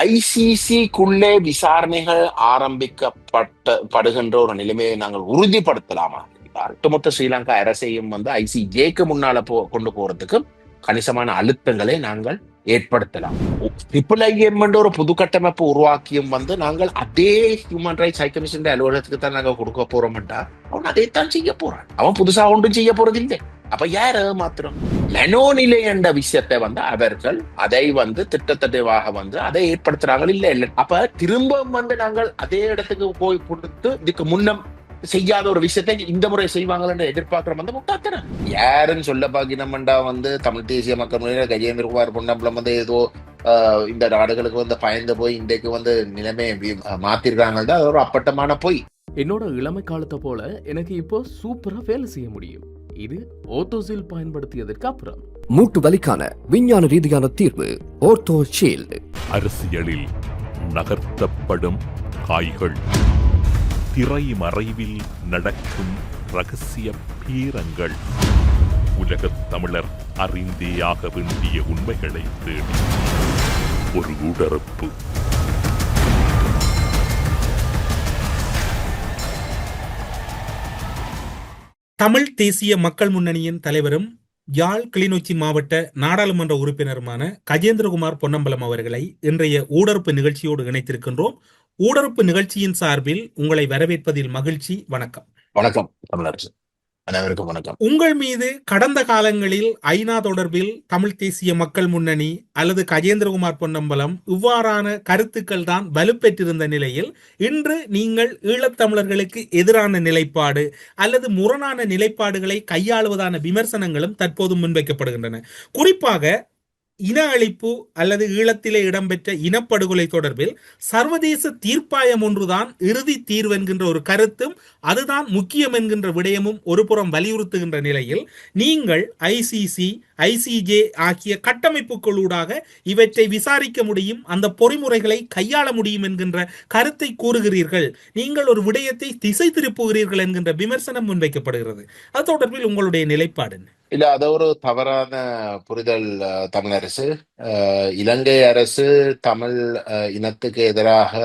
ஐசிசிக்குள்ளே விசாரணைகள் ஆரம்பிக்கப்படுகின்ற ஒரு நிலைமையை நாங்கள் உறுதிப்படுத்தலாமா என்றால் ஒட்டுமொத்த ஸ்ரீலங்கா அரசையும் ஐசிஜேக்கு முன்னால கொண்டு போறதுக்கு கணிசமான அழுத்தங்களை நாங்கள் ஏற்படுத்தலாம். IIIM என்ற ஒரு புது கட்டமைப்பு உருவாக்கியும் நாங்கள் அதே ஹியூமன் ரைட்ஸ் ஹை கமிஷன் அலுவலகத்துக்கு தான் நாங்கள் கொடுக்க போறோம்டா அவன் அதைத்தான் செய்ய போறான். அவன் புதுசா ஒன்றும் செய்ய போறது இல்லை. அப்ப யார மாத்திரம் மனோநிலை என்ற விஷயத்தை அவர்கள் அதை திட்டத்தட்டவாக அதை ஏற்படுத்துறாங்க இல்ல இல்ல. அப்ப திரும்ப நாங்கள் அதே இடத்துக்கு போய் கொடுத்து இதுக்கு முன்னம் செய்யாத ஒரு விஷயத்தை இந்த முறை செய்வாங்கன்னு எதிர்பார்க்கிற முட்டாத்தனம். யாருன்னு சொல்ல பாக்கினம்டா தமிழ் தேசிய மக்கள் முறையில கஜேந்திரகுமார் பொன்னம்பலம் ஏதோ இந்த நாடுகளுக்கு பயந்து போய் இன்றைக்கு நிலைமையை மாத்திருக்காங்கன்னு அது ஒரு அப்பட்டமான பொய். என்னோட இளமை காலத்தை போல எனக்கு இப்போ சூப்பரா வேலை செய்ய முடியும். இது ஓர்த்தோசீல் பயன்படுத்தியதற்கு அப்புறம். மூட்டு வலிக்கான விஞ்ஞான ரீதியான தீர்வு ஓர்த்தோஷீல்ட். அரசியலில் நகர்த்தப்படும் காய்கள், திரை மறைவில் நடக்கும் ரகசிய பீரங்கள், உலகத் தமிழர் அறிந்தேயாக வேண்டிய உண்மைகளை தேடி ஒரு உடறுப்பு. தமிழ் தேசிய மக்கள் முன்னணியின் தலைவரும் யாழ் கிளிநொச்சி மாவட்ட நாடாளுமன்ற உறுப்பினருமான கஜேந்திரகுமார் பொன்னம்பலம் அவர்களை இன்றைய ஊடறுப்பு நிகழ்ச்சியோடு இணைத்திருக்கின்றோம். ஊடறுப்பு நிகழ்ச்சியின் சார்பில் உங்களை வரவேற்பதில் மகிழ்ச்சி. வணக்கம். வணக்கம் தமிழரசு. அனைவருக்கும் வணக்கம். உங்கள் மீது கடந்த காலங்களில் ஐநா தொடர்பில் தமிழ் தேசிய மக்கள் முன்னணி அல்லது கஜேந்திரகுமார் பொன்னம்பலம் இவ்வாறான கருத்துக்கள் தான் வலுப்பெற்றிருந்த நிலையில் இன்று நீங்கள் ஈழத்தமிழர்களுக்கு எதிரான நிலைப்பாடு அல்லது முரணான நிலைப்பாடுகளை கையாளுவதான விமர்சனங்களும் தற்போது முன்வைக்கப்படுகின்றன. குறிப்பாக இன அழிப்பு அல்லது ஈழத்திலே இடம்பெற்ற இனப்படுகொலை தொடர்பில் சர்வதேச தீர்ப்பாயம் ஒன்றுதான் இறுதி தீர்வு என்கின்ற ஒரு கருத்தும் அதுதான் முக்கியம் என்கின்ற விடயமும் ஒருபுறம் வலியுறுத்துகின்ற நிலையில் நீங்கள் ஐசிசி, ஐசிஜே ஆகிய கட்டமைப்புகளூடாக இவற்றை விசாரிக்க முடியும், அந்த பொறிமுறைகளை கையாள முடியும் என்கின்ற கருத்தை கூறுகிறீர்கள். நீங்கள் ஒரு விடயத்தை திசை திருப்புகிறீர்கள் என்கின்ற விமர்சனம் முன்வைக்கப்படுகிறது. அது தொடர்பில் உங்களுடைய நிலைப்பாடு? இல்ல, அது ஒரு தவறான புரிதல் தமிழரசு. இலங்கை அரசு தமிழ் இனத்துக்கு எதிராக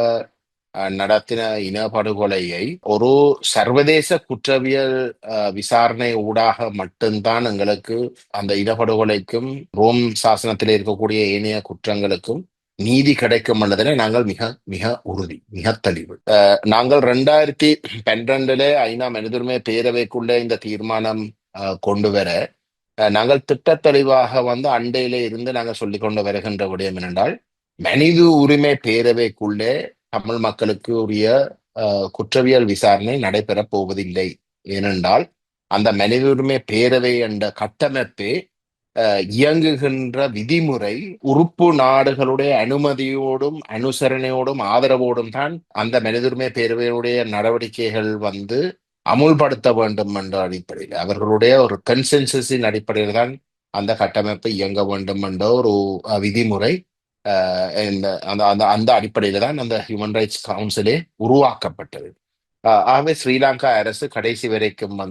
நடத்தின இனப்படுகொலையை ஒரு சர்வதேச குற்றவியல் விசாரணை ஊடாக மட்டும்தான் எங்களுக்கு அந்த இனப்படுகொலைக்கும் ரோம் சாசனத்தில் இருக்கக்கூடிய ஏனைய குற்றங்களுக்கும் நீதி கிடைக்கும் என்பதில் நாங்கள் மிக மிக உறுதி, மிக தெளிவு. நாங்கள் 2012 ஐநா மனிதுரிமை பேரவைக்குள்ள இந்த தீர்மானம் கொண்டு வர நாங்கள் திட்டத்தெளிவாக அண்டையிலே இருந்து நாங்கள் சொல்லிக் கொண்டு வருகின்ற விடயம் என்னென்றால், மனித உரிமை பேரவைக்குள்ளே தமிழ் மக்களுக்கு உரிய குற்றவியல் விசாரணை நடைபெறப் போவதில்லை. ஏனென்றால் அந்த மனித உரிமை பேரவை என்ற கட்டமைப்பே இயங்குகின்ற விதிமுறை உறுப்பு நாடுகளுடைய அனுமதியோடும் அனுசரணையோடும் ஆதரவோடும் தான் அந்த மனித உரிமை பேரவையுடைய நடவடிக்கைகள் அமுல்படுத்த வேண்டும் என்ற அடிப்படையில், அவர்களுடைய ஒரு கன்சென்சஸின் அடிப்படையில் தான் அந்த கட்டமைப்பு இயங்க வேண்டும் என்ற ஒரு விதிமுறை அந்த அடிப்படையில தான் அந்த ஹியூமன் ரைட்ஸ் கவுன்சிலே உருவாக்கப்பட்டது. ஆகவே ஸ்ரீலங்கா அரசு கடைசி வரைக்கும்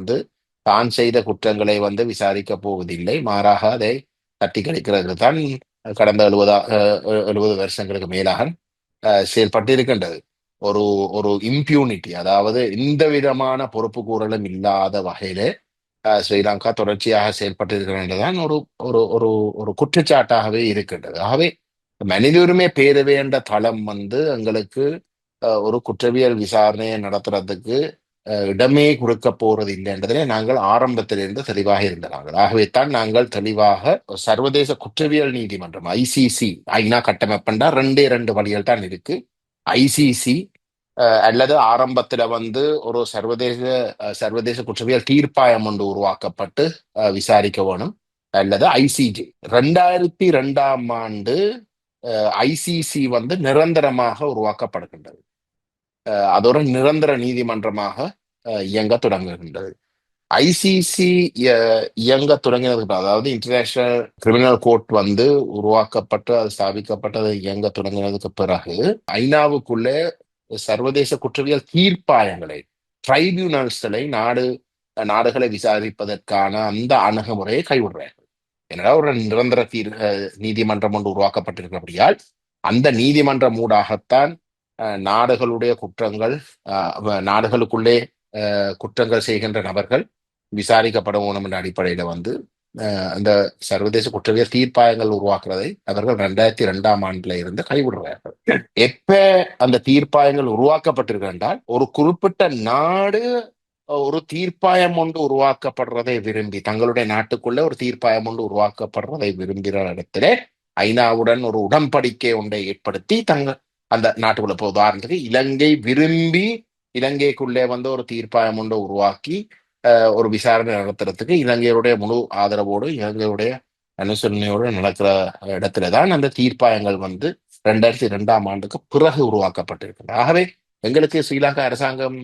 தான் செய்த குற்றங்களை விசாரிக்க போவதில்லை, மாறாக அதை தட்டி கழிக்கிறது தான் கடந்த 70 வருஷங்களுக்கு மேலாக செயல்பட்டிருக்கின்றது. ஒரு ஒரு இம்பியூனிட்டி, அதாவது எந்த விதமான பொறுப்பு கூறலும் இல்லாத வகையில ஸ்ரீலங்கா தொடர்ச்சியாக செயல்பட்டிருக்கிறதான் ஒரு ஒரு ஒரு குற்றச்சாட்டாகவே இருக்கின்றது. ஆகவே மனித உரிமை பேரவை என்ற தளம் எங்களுக்கு ஒரு குற்றவியல் விசாரணையை நடத்துறதுக்கு இடமே கொடுக்க போறது இல்லை என்றதிலே நாங்கள் ஆரம்பத்திலிருந்து தெளிவாக இருந்தார்கள். ஆகவே தான் நாங்கள் தெளிவாக சர்வதேச குற்றவியல் நீதிமன்றம் ஐசிசி, ஐநா கட்டமைப்புண்டா 2 வழிகள் தான் இருக்கு. ஐசிசி அல்லது ஆரம்பத்துல ஒரு சர்வதேச குற்றவியல் தீர்ப்பாயம் ஒன்று உருவாக்கப்பட்டு விசாரிக்க வேணும், அல்லது ஐசிஜே. 2002ஆம் ஆண்டு ஐசிசி நிரந்தரமாக உருவாக்கப்படுகின்றது. அது ஒரு நிரந்தர நீதிமன்றமாக இயங்க தொடங்குகின்றது. ஐசிசி இயங்க தொடங்கினதுக்கு, அதாவது இன்டர்நேஷனல் கிரிமினல் கோர்ட் உருவாக்கப்பட்டு அது ஸ்தாபிக்கப்பட்டு அது இயங்க தொடங்கினதுக்கு பிறகு ஐநாவுக்குள்ளே சர்வதேச குற்றவியல் தீர்ப்பாயங்களை, ட்ரைபியூனல்ஸ்களை நாடுகளை விசாரிப்பதற்கான அந்த அணுகுமுறையை கைவிடுறார்கள். ஏன்னா ஒரு நிரந்தர நீதிமன்றம் ஒன்று உருவாக்கப்பட்டிருக்கிறபடியால் அந்த நீதிமன்றம் ஊடாகத்தான் நாடுகளுடைய குற்றங்கள், நாடுகளுக்குள்ளே குற்றங்கள் செய்கின்ற நபர்கள் விசாரிக்கப்பட வேணும் என்ற அடிப்படையில வந்து அந்த சர்வதேச குற்றவியல் தீர்ப்பாயங்கள் உருவாக்குறதை அவர்கள் 2002ஆம் ஆண்டுல இருந்து கைவிடுறார்கள். எப்ப அந்த தீர்ப்பாயங்கள் உருவாக்கப்பட்டிருக்கு என்றால், ஒரு குறிப்பிட்ட நாடு ஒரு தீர்ப்பாயம் ஒன்று உருவாக்கப்படுறதை விரும்பி, தங்களுடைய நாட்டுக்குள்ள ஒரு தீர்ப்பாயம் ஒன்று உருவாக்கப்படுறதை விரும்புகிற இடத்துல ஐநாவுடன் ஒரு உடன்படிக்கை ஒன்றை ஏற்படுத்தி அந்த நாட்டுக்குள்ள, இப்போ உதாரணத்துக்கு இலங்கை விரும்பி இலங்கைக்குள்ளே வந்து ஒரு தீர்ப்பாயம் ஒன்றை உருவாக்கி ஒரு விசாரணை நடத்துறதுக்கு இலங்கையுடைய முழு ஆதரவோடு, இலங்கையுடைய அனுசரணையோடு நடக்கிற இடத்துலதான் அந்த தீர்ப்பாயங்கள் வந்து 2002ஆம் ஆண்டுக்கு பிறகு உருவாக்கப்பட்டிருக்கிறது. ஆகவே எங்களுக்கு ஸ்ரீலங்கா அரசாங்கம்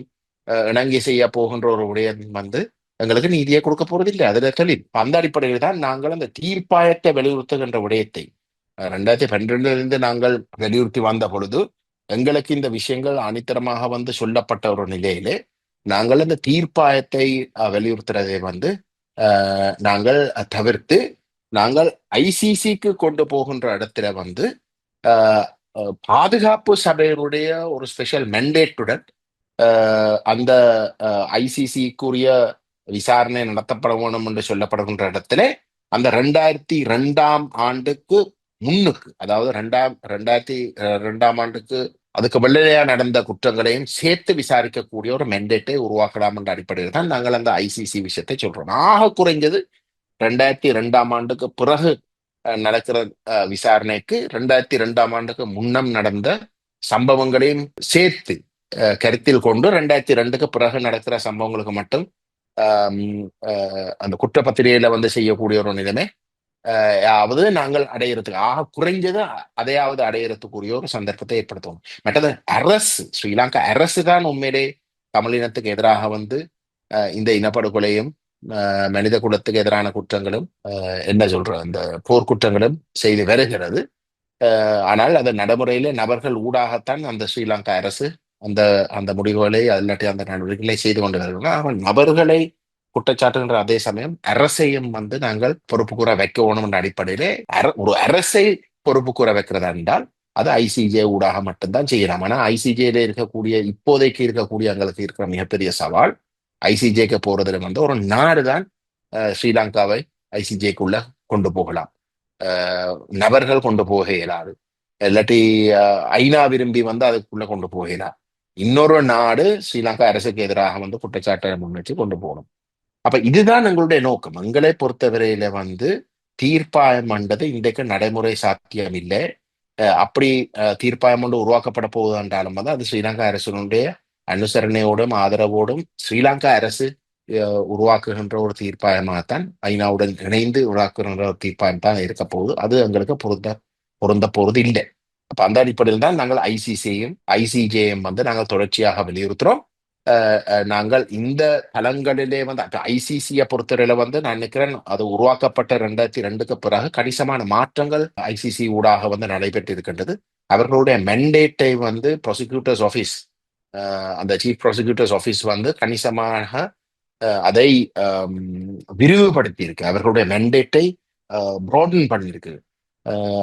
இணங்கி செய்ய போகின்ற ஒரு விடயம் வந்து எங்களுக்கு நீதியை கொடுக்க போறது இல்லை. அதுல தெளிவு. அந்த அடிப்படையில் தான் நாங்கள் அந்த தீர்ப்பாயத்தை வலியுறுத்துகின்ற விடயத்தை 2012 நாங்கள் வலியுறுத்தி வந்த பொழுது எங்களுக்கு இந்த விஷயங்கள் அனித்தரமாக வந்து சொல்லப்பட்ட ஒரு நிலையிலே நாங்கள் அந்த தீர்ப்பாயத்தை வலியுறுத்துறதை வந்து நாங்கள் தவிர்த்து நாங்கள் ஐசிசிக்கு கொண்டு போகின்ற இடத்துல வந்து பாதுகாப்பு சபையினுடைய ஒரு ஸ்பெஷல் மெண்டேட்டுடன் அந்த ஐசிசிக்குரிய விசாரணை நடத்தப்பட வேணும் என்று சொல்லப்படுகின்ற இடத்துல அந்த 2002ஆம் ஆண்டுக்கு முன்னுக்கு, அதாவது 2002ஆம் ஆண்டுக்கு அதுக்கு வெள்ளையா நடந்த குற்றங்களையும் சேர்த்து விசாரிக்கக்கூடிய ஒரு மெண்டேட்டை உருவாக்கலாம் என்ற அடிப்படையில் தான் நாங்கள் அந்த ஐசிசி விஷயத்தை சொல்றோம். ஆக குறைஞ்சது 2002ஆம் ஆண்டுக்கு பிறகு நடக்கிற விசாரணைக்கு 2002ஆம் ஆண்டுக்கு முன்னம் நடந்த சம்பவங்களையும் சேர்த்து கருத்தில் கொண்டு 2002க்கு பிறகு நடக்கிற சம்பவங்களுக்கு மட்டும் அந்த குற்றப்பத்திரிகையில வந்து செய்யக்கூடிய ஒரு நிலைமை யாவது நாங்கள் அடையிறதுக்கு, ஆக குறைஞ்சது அதையாவது அடையிறதுக்குரிய ஒரு சந்தர்ப்பத்தை ஏற்படுத்துவோம். மற்றது அரசு, ஸ்ரீலங்கா அரசு தான் உண்மையிலே தமிழினத்துக்கு எதிராக வந்து இந்த இனப்படுகொலையும் மனித குலத்துக்கு எதிரான குற்றங்களும் என்ன சொல்ற அந்த போர்க்குற்றங்களும் செய்து வருகிறது. ஆனால் அந்த நடைமுறையில நபர்கள் ஊடாகத்தான் அந்த ஸ்ரீலங்கா அரசு அந்த அந்த முடிவுகளை இல்லாட்டி அந்த நடவடிக்கைகளை செய்து கொண்டு வருகிறார்கள். நபர்களை குற்றச்சாட்டுகின்ற அதே சமயம் அரசையும் வந்து நாங்கள் பொறுப்பு கூற வைக்க வேணும் என்ற அடிப்படையிலே ஒரு அரசை பொறுப்பு கூற வைக்கிறதா என்றால் அது ஐசிஜே ஊடாக மட்டும்தான் செய்யலாம். ஆனா ஐசிஜேல இருக்கக்கூடிய இப்போதைக்கு இருக்கக்கூடிய எங்களுக்கு இருக்கிற மிகப்பெரிய சவால், ஐசிஜேக்கு போறதுல வந்து ஒரு நாடு தான் ஸ்ரீலங்காவை ஐசிஜேக்குள்ள கொண்டு போகலாம், நபர்கள் கொண்டு போக இயலாது. இல்லாட்டி ஐநா விரும்பி வந்து அதுக்குள்ள கொண்டு போகலாம். இன்னொரு நாடு ஸ்ரீலங்கா அரசுக்கு எதிராக வந்து குற்றச்சாட்டை முன்னிட்டு கொண்டு போகணும். அப்ப இதுதான் எங்களுடைய நோக்கம். எங்களை பொறுத்தவரையில வந்து தீர்ப்பாயம் என்றது இன்றைக்கு நடைமுறை சாத்தியம் இல்லை. அப்படி தீர்ப்பாயம் ஒன்று உருவாக்கப்பட போவதென்றாலும் வந்து அது ஸ்ரீலங்கா அரசினுடைய அனுசரணையோடும் ஆதரவோடும் ஸ்ரீலங்கா அரசு உருவாக்குகின்ற ஒரு தீர்ப்பாயமாகத்தான், ஐநாவுடன் இணைந்து உருவாக்குகின்ற ஒரு தீர்ப்பாயம் தான் இருக்க போகுது. அது எங்களுக்கு பொருந்த போறது இல்லை. அப்ப அந்த அடிப்படையில் தான் நாங்கள் ஐசிசியையும் ஐசிஜேயும் வந்து நாங்கள் தொடர்ச்சியாக வலியுறுத்துறோம். நாங்கள் இந்த தளங்களிலே வந்து ஐசிசியை பொறுத்தவரையில வந்து நான் நினைக்கிறேன் அது உருவாக்கப்பட்ட 2002க்கு பிறகு கணிசமான மாற்றங்கள் ஐசிசி ஊடாக வந்து நடைபெற்று இருக்கின்றது. அவர்களுடைய மெண்டேட்டை வந்து ப்ராசிக்யூட்டர்ஸ் ஆஃபீஸ், அந்த சீஃப் ப்ராசிக்யூட்டர்ஸ் ஆஃபீஸ் வந்து கணிசமாக அதை விரிவுபடுத்தி இருக்கு. அவர்களுடைய மெண்டேட்டை ப்ராடன் பண்ணியிருக்கு.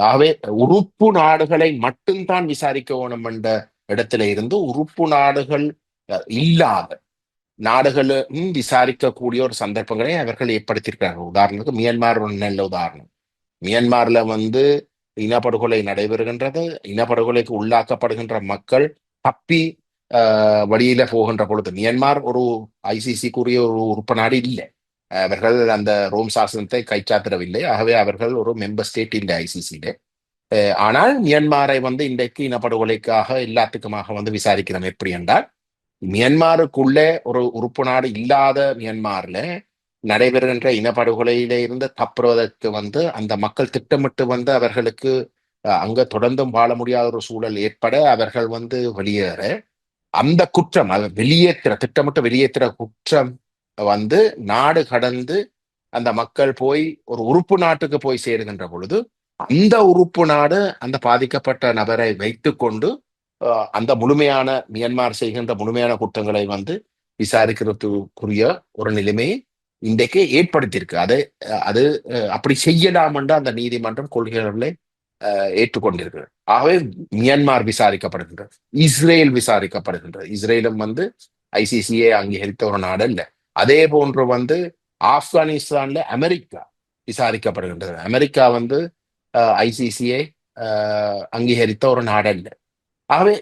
ஆகவே உறுப்பு நாடுகளை மட்டும்தான் விசாரிக்க வேணும் என்ற இடத்துல இருந்து உறுப்பு நாடுகள் இல்லாத நாடுகளும் விசாரிக்கக்கூடிய ஒரு சந்தர்ப்பங்களை அவர்கள் ஏற்படுத்தியிருக்கிறார்கள். உதாரணத்துக்கு மியான்மர் ஒரு நல்ல உதாரணம். மியான்மர்ல வந்து இனப்படுகொலை நடைபெறுகின்றது. இனப்படுகொலைக்கு உள்ளாக்கப்படுகின்ற மக்கள் தப்பி வழியில போகின்ற பொழுது, மியான்மர் ஒரு ஐசிசிக்குரிய ஒரு உறுப்பு நாடு இல்லை. அவர்கள் அந்த ரோம் சாசனத்தை கைச்சாத்திடவில்லை. ஆகவே அவர்கள் ஒரு மெம்பர் ஸ்டேட் இல்லை ஐசிசியில. ஆனால் மியான்மரை வந்து இன்றைக்கு இனப்படுகொலைக்காக எல்லாத்துக்குமாக வந்து விசாரிக்கிறோம். எப்படி என்றால், மியான்மருக்குள்ளே ஒரு உறுப்பு நாடு இல்லாத மியான்மர்ல நடைபெறுகின்ற இனப்படுகொலையில இருந்து தப்புவதற்கு வந்து அந்த மக்கள் திட்டமிட்டு வந்து அவர்களுக்கு அங்க தொடர்ந்தும் வாழ முடியாத ஒரு சூழல் ஏற்பட அவர்கள் வந்து வெளியேற, அந்த குற்றம் திட்டமிட்டு வெளியேற்றுற குற்றம் வந்து நாடு கடந்து அந்த மக்கள் போய் ஒரு உறுப்பு நாட்டுக்கு போய் சேருகின்ற பொழுது அந்த உறுப்பு நாடு அந்த பாதிக்கப்பட்ட நபரை வைத்துக்கொண்டு அந்த முழுமையான மியான்மர் செய்கின்ற முழுமையான குற்றங்களை வந்து விசாரிக்கிறதுக்குரிய ஒரு நிலைமையை இன்றைக்கு ஏற்படுத்தியிருக்கு. அது அப்படி செய்யலாம் என்று அந்த நீதிமன்றம் கொள்கைகளை ஏற்றுக்கொண்டிருக்கிறது. ஆகவே மியான்மார் விசாரிக்கப்படுகின்றது, இஸ்ரேல் விசாரிக்கப்படுகின்றது. இஸ்ரேலும் வந்து ஐசிசியை அங்கீகரித்த ஒரு நாடு அல்ல. அதே போன்று வந்து ஆப்கானிஸ்தான்ல அமெரிக்கா விசாரிக்கப்படுகின்றது. அமெரிக்கா வந்து ஐசிசியை அங்கீகரித்த ஒரு நாடு அல்ல. ஆகவே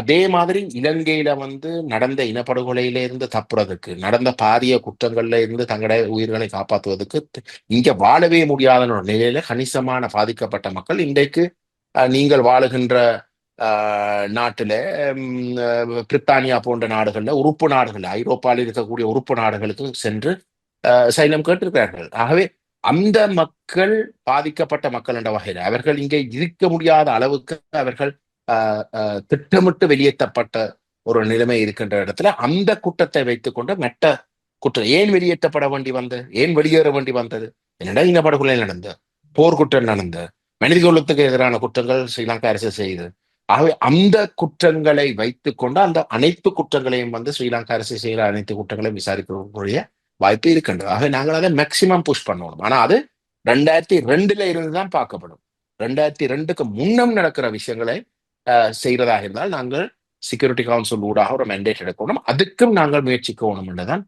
அதே மாதிரி இலங்கையில வந்து நடந்த இனப்படுகொலையில இருந்து தப்புறதுக்கு, நடந்த பாரிய குற்றங்கள்ல இருந்து தங்களுடைய உயிர்களை காப்பாற்றுவதற்கு இங்க வாழவே முடியாத ஒரு நிலையில கணிசமான பாதிக்கப்பட்ட மக்கள் இன்றைக்கு நீங்கள் வாழுகின்ற நாட்டில பிரித்தானியா போன்ற நாடுகள்ல, உறுப்பு நாடுகள், ஐரோப்பாவில் இருக்கக்கூடிய உறுப்பு நாடுகளுக்கு சென்று சைலம் கேட்டிருக்கிறார்கள். ஆகவே அந்த மக்கள் பாதிக்கப்பட்ட மக்கள் என்ற வகையில் அவர்கள் இங்கே இருக்க முடியாத அளவுக்கு அவர்கள் திட்டமிட்டு வெளியேற்றப்பட்ட ஒரு நிலைமை இருக்கின்ற இடத்துல அந்த குற்றத்தை வைத்துக்கொண்டு மெட்ட குற்றம் ஏன் வெளியேற்றப்பட வேண்டி வந்தது, ஏன் வெளியேற வேண்டி வந்தது, என்னடா இனப்படுகொலை நடந்த, போர்க்குற்றம் நடந்த, மனித குலத்துக்கு எதிரான குற்றங்கள் ஸ்ரீலங்கா அரசு செய்யுது. ஆகவே அந்த குற்றங்களை வைத்துக்கொண்டு அந்த அனைத்து குற்றங்களையும் வந்து ஸ்ரீலங்கா அரசு செய்கிற அனைத்து குற்றங்களையும் விசாரிக்கக்கூடிய வாய்ப்பு இருக்கின்றது. ஆகவே நாங்கள் அதை மேக்சிமம் புஷ் பண்ணணும். ஆனா அது 2002 இருந்துதான் பார்க்கப்படும். 2002க்கு முன்னம் நடக்கிற விஷயங்களை செய்யறதாக இருந்தால் நாங்கள் செக்யூரிட்டி கவுன்சில் ஊடாக ஒரு மெண்டேட் எடுக்கணும். அதுக்கும் நாங்கள் முயற்சிக்கணும் என்றுதான்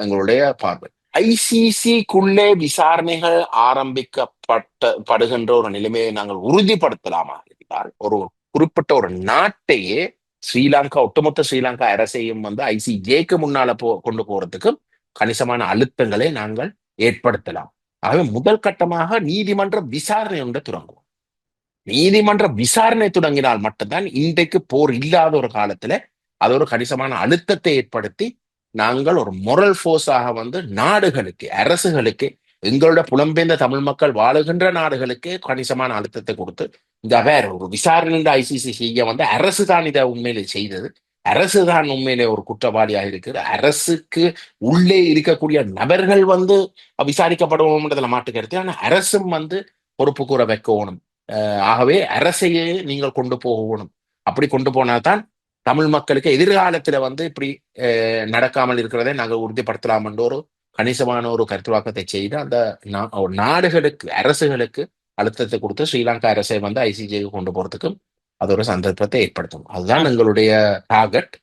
எங்களுடைய பார்வை. ஐசிசிக்குள்ளே விசாரணைகள் ஆரம்பிக்கப்படுகின்ற ஒரு நிலைமையை நாங்கள் உறுதிப்படுத்தலாமா இருந்தால் ஒரு குறிப்பிட்ட ஒரு நாட்டையே ஸ்ரீலங்கா, ஒட்டுமொத்த ஸ்ரீலங்கா அரசையும் வந்து ஐசிஜேக்கு முன்னால கொண்டு போறதுக்கு கணிசமான அழுத்தங்களை நாங்கள் ஏற்படுத்தலாம். ஆகவே முதல் கட்டமாக நீதிமன்ற விசாரணை ஒன்றை தொடங்குவோம். நீதிமன்ற விசாரணை தொடங்கினால் மட்டும்தான் இன்றைக்கு போர் இல்லாத ஒரு காலத்துல அது ஒரு கணிசமான அழுத்தத்தை ஏற்படுத்தி நாங்கள் ஒரு மொரல் ஃபோர்ஸாக வந்து நாடுகளுக்கு, அரசுகளுக்கு, எங்களோட புலம்பெயர்ந்த தமிழ் மக்கள் வாழுகின்ற நாடுகளுக்கு கணிசமான அழுத்தத்தை கொடுத்து இந்த வேற ஒரு விசாரணை ஐசிசி செய்ய வந்து அரசு தான் இதை உண்மையிலே செய்தது, அரசு தான் உண்மையிலே ஒரு குற்றவாளியாக இருக்குது, அரசுக்கு உள்ளே இருக்கக்கூடிய நபர்கள் வந்து விசாரிக்கப்படணும்ன்றதுல மாட்டு கருத்து. ஆனா அரசும் வந்து பொறுப்பு கூற வைக்கணும். ஆகவே அரசையே நீங்கள் கொண்டு போகணும். அப்படி கொண்டு போனால்தான் தமிழ் மக்களுக்கு எதிர்காலத்துல வந்து இப்படி நடக்காமல் இருக்கிறதை நாங்கள் உறுதிப்படுத்தலாம் என்ற ஒரு கணிசமான ஒரு கருத்துவாக்கத்தை செய்து அந்த நாடுகளுக்கு, அரசுகளுக்கு அழுத்தத்தை கொடுத்து ஸ்ரீலங்கா அரசை வந்து ஐசிஜேக்கு கொண்டு போறதுக்கு அது ஒரு சந்தர்ப்பத்தை ஏற்படுத்தும். அதுதான் எங்களுடைய டார்கெட்.